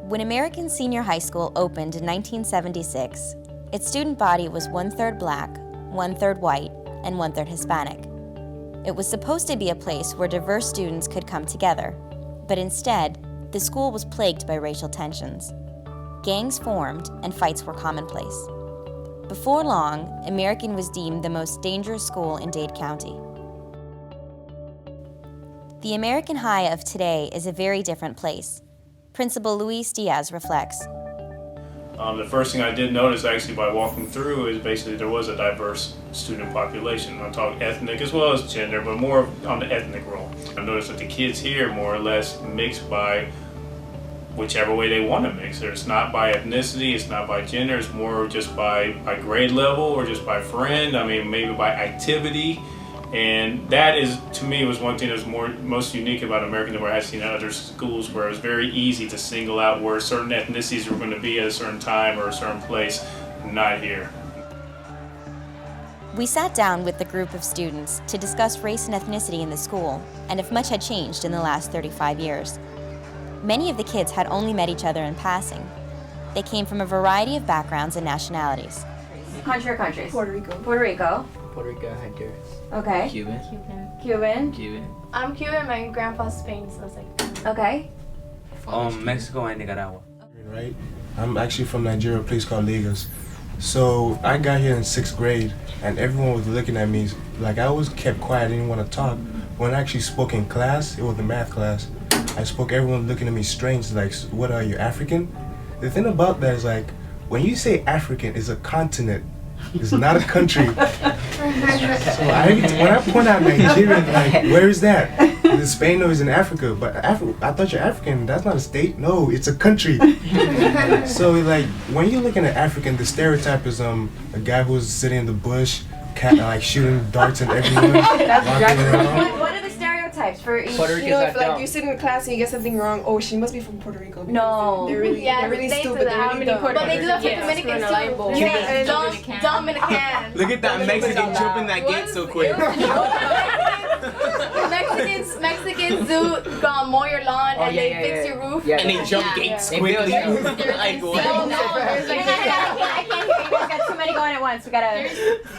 When American Senior High School opened in 1976, its student body was 1/3 Black, 1/3 white, and 1/3 Hispanic. It was supposed to be a place where diverse students could come together, but instead, the school was plagued by racial tensions. Gangs formed and fights were commonplace. Before long, American was deemed the most dangerous school in Dade County. The American High of today is a very different place. Principal Luis Diaz reflects. The first thing I did notice actually by walking through is basically there was a diverse student population. I talk ethnic as well as gender, but more on the ethnic role. I noticed that the kids here more or less mix by whichever way they want to mix. It's not by ethnicity, it's not by gender, it's more just by grade level or just by friend, maybe by activity. And that is, to me, was one thing that's most unique about American than what I've seen at other schools, where it was very easy to single out where certain ethnicities were going to be at a certain time or a certain place. Not here. We sat down with the group of students to discuss race and ethnicity in the school and if much had changed in the last 35 years. Many of the kids had only met each other in passing. They came from a variety of backgrounds and nationalities. Country or countries? Puerto Rico. Puerto Rico. Puerto Rico, Honduras. Okay. Cuban. Cuban. I'm Cuban. My grandpa's Spain, so it's like. Okay. Mexico and Nicaragua. Right. I'm actually from Nigeria, a place called Lagos. So I got here in 6th grade, and everyone was looking at me like I always kept quiet. I didn't want to talk. When I actually spoke in class, it was a math class. I spoke. Everyone looking at me strange, like, "What are you, African?" The thing about that is, like, when you say African, it's a continent. It's not a country. So when I point out Nigeria, like, where is that? Is Spain or is in Africa? But I thought you're African. That's not a state. No, it's a country. So like when you're looking at African, the stereotype is a guy who's sitting in the bush, like shooting darts at everyone. What are the stereotypes for each? If like you sit in class and you get something wrong, oh, she must be from Puerto Rico. No. They're really stupid. They're really dumb. But they do that for Dominicans too. Yeah, Dominican. Look at that Mexican jumping that gate so quick. Mexicans do mow your lawn and they fix your roof. And they jump gates quickly. I can't hear you. Guys got too many going at once. We gotta.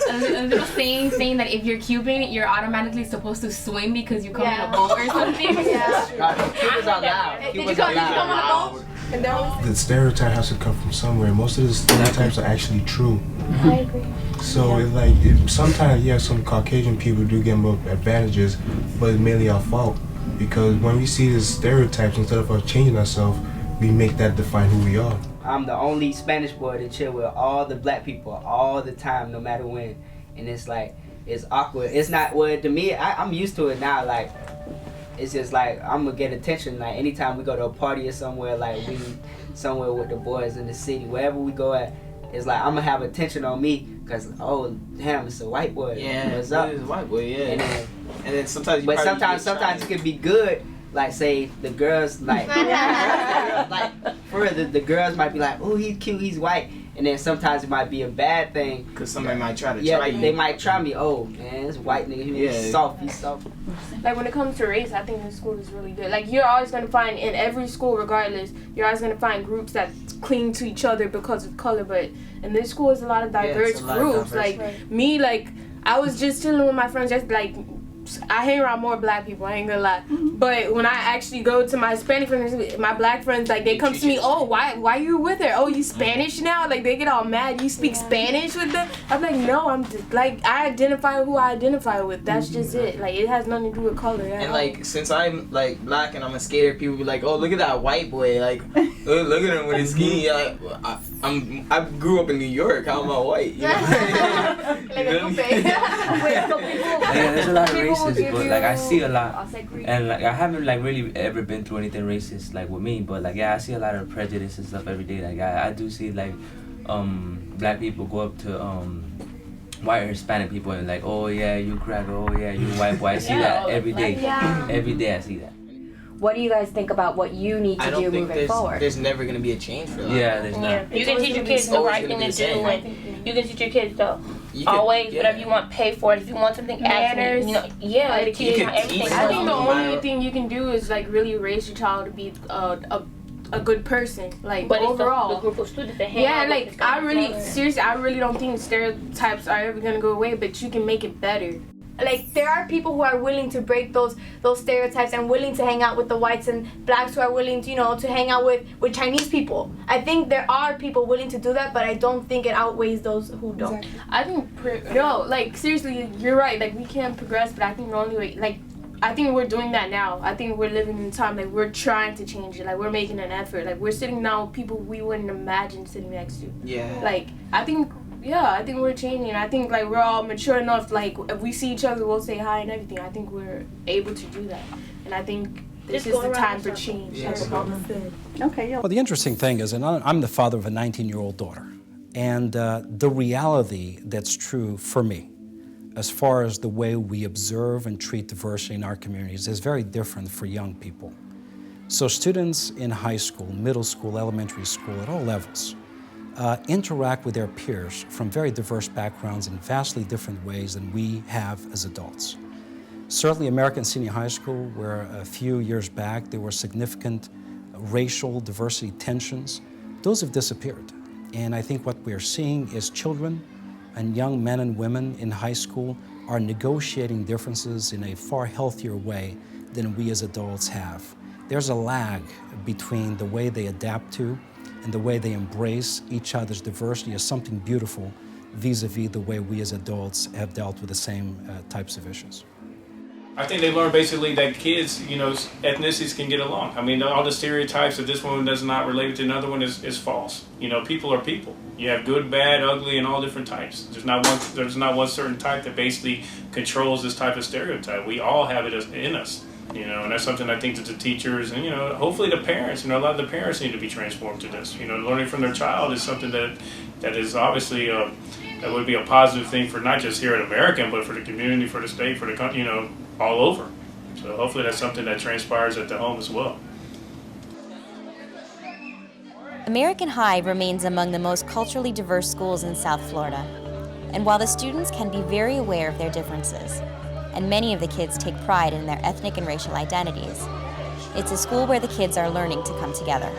A little saying that if you're Cuban, you're automatically supposed to swim because you come in a boat or something. Cubans are loud. Did you come on a boat? The stereotype has to come from somewhere. Most of the stereotypes are actually true. I agree. So sometimes some Caucasian people do get more advantages, but it's mainly our fault because when we see the stereotypes, instead of us changing ourselves, we make that define who we are. I'm the only Spanish boy to chill with all the black people all the time, no matter when, and it's like it's awkward. It's not to me. I'm used to it now. Like it's just like I'm gonna get attention. Like anytime we go to a party or somewhere, like we somewhere with the boys in the city, wherever we go at. It's like I'm gonna have attention on me because damn, it's a white boy. Yeah, what's up? It's a white boy. Yeah. And then sometimes. Sometimes it could be good. Like say the girls like for real, the girls might be like, oh, he's cute, he's white, and then sometimes it might be a bad thing because somebody might try to try you. They might try me. Oh man, this white nigga, he's soft. Like when it comes to race, I think the school is really good. Like you're always gonna find in every school, regardless, you're always gonna find groups that cling to each other because of color. But in this school, is a lot of diverse groups. Me, I was just chilling with my friends, just like. I hang around more black people, I ain't gonna lie. But when I actually go to my Hispanic friends, my black friends, like they come to me, oh, why you with her? Oh, you Spanish now? Like they get all mad. You speak Spanish with them? I'm like, no, I'm just, like I identify who I identify with. That's just it. Like it has nothing to do with color. And like since I'm like black and I'm a skater, people be like, oh, look at that white boy. Like look at him with his skinny. I grew up in New York. How am I white? You know? There's a lot of racism, but like I see a lot, and like I haven't like really ever been through anything racist like with me, but like I see a lot of prejudice and stuff every day. Like I do see like black people go up to white or Hispanic people and like, oh yeah, you cracker, oh yeah, you white boy. I see that every day. Every day I see that. What do you guys think about what you need to do moving forward? There's never gonna be a change for that. Yeah, there's not. You can teach your kids the right thing to do, and you can teach your kids to always whatever you want, pay for it. If you want something, manners, everything. I think the only thing you can do is like really raise your child to be a good person, like but overall. It's the group of students that hang out with like I really don't think stereotypes are ever gonna go away, but you can make it better. Like, there are people who are willing to break those stereotypes and willing to hang out with the whites, and blacks who are willing to, to hang out with Chinese people. I think there are people willing to do that, but I don't think it outweighs those who don't. Exactly. I think, like, seriously, you're right. Like, we can progress, but I think the only way, like, I think we're doing that now. I think we're living in a time, like, we're trying to change it. Like, we're making an effort. Like, we're sitting down with people we wouldn't imagine sitting next to. Yeah. Like, I think we're changing. I think, like, we're all mature enough, like, if we see each other, we'll say hi and everything. I think we're able to do that. And I think this is the time for change. Yes. Okay, yeah. Well, the interesting thing is, and I'm the father of a 19-year-old daughter, and the reality that's true for me, as far as the way we observe and treat diversity in our communities, is very different for young people. So students in high school, middle school, elementary school, at all levels, interact with their peers from very diverse backgrounds in vastly different ways than we have as adults. Certainly American Senior High School, where a few years back there were significant racial diversity tensions, those have disappeared. And I think what we're seeing is children and young men and women in high school are negotiating differences in a far healthier way than we as adults have. There's a lag between the way they adapt to and the way they embrace each other's diversity as something beautiful vis-a-vis the way we as adults have dealt with the same types of issues. I think they learn basically that kids, ethnicities can get along. I mean, all the stereotypes that this one does not relate to another one is false. People are people. You have good, bad, ugly, and all different types. There's not one certain type that basically controls this type of stereotype. We all have it in us. And that's something I think that the teachers and, hopefully the parents, a lot of the parents need to be transformed to this. Learning from their child is something that is obviously, that would be a positive thing for not just here in America, but for the community, for the state, for the country, all over. So hopefully that's something that transpires at the home as well. American High remains among the most culturally diverse schools in South Florida. And while the students can be very aware of their differences, and many of the kids take pride in their ethnic and racial identities, it's a school where the kids are learning to come together.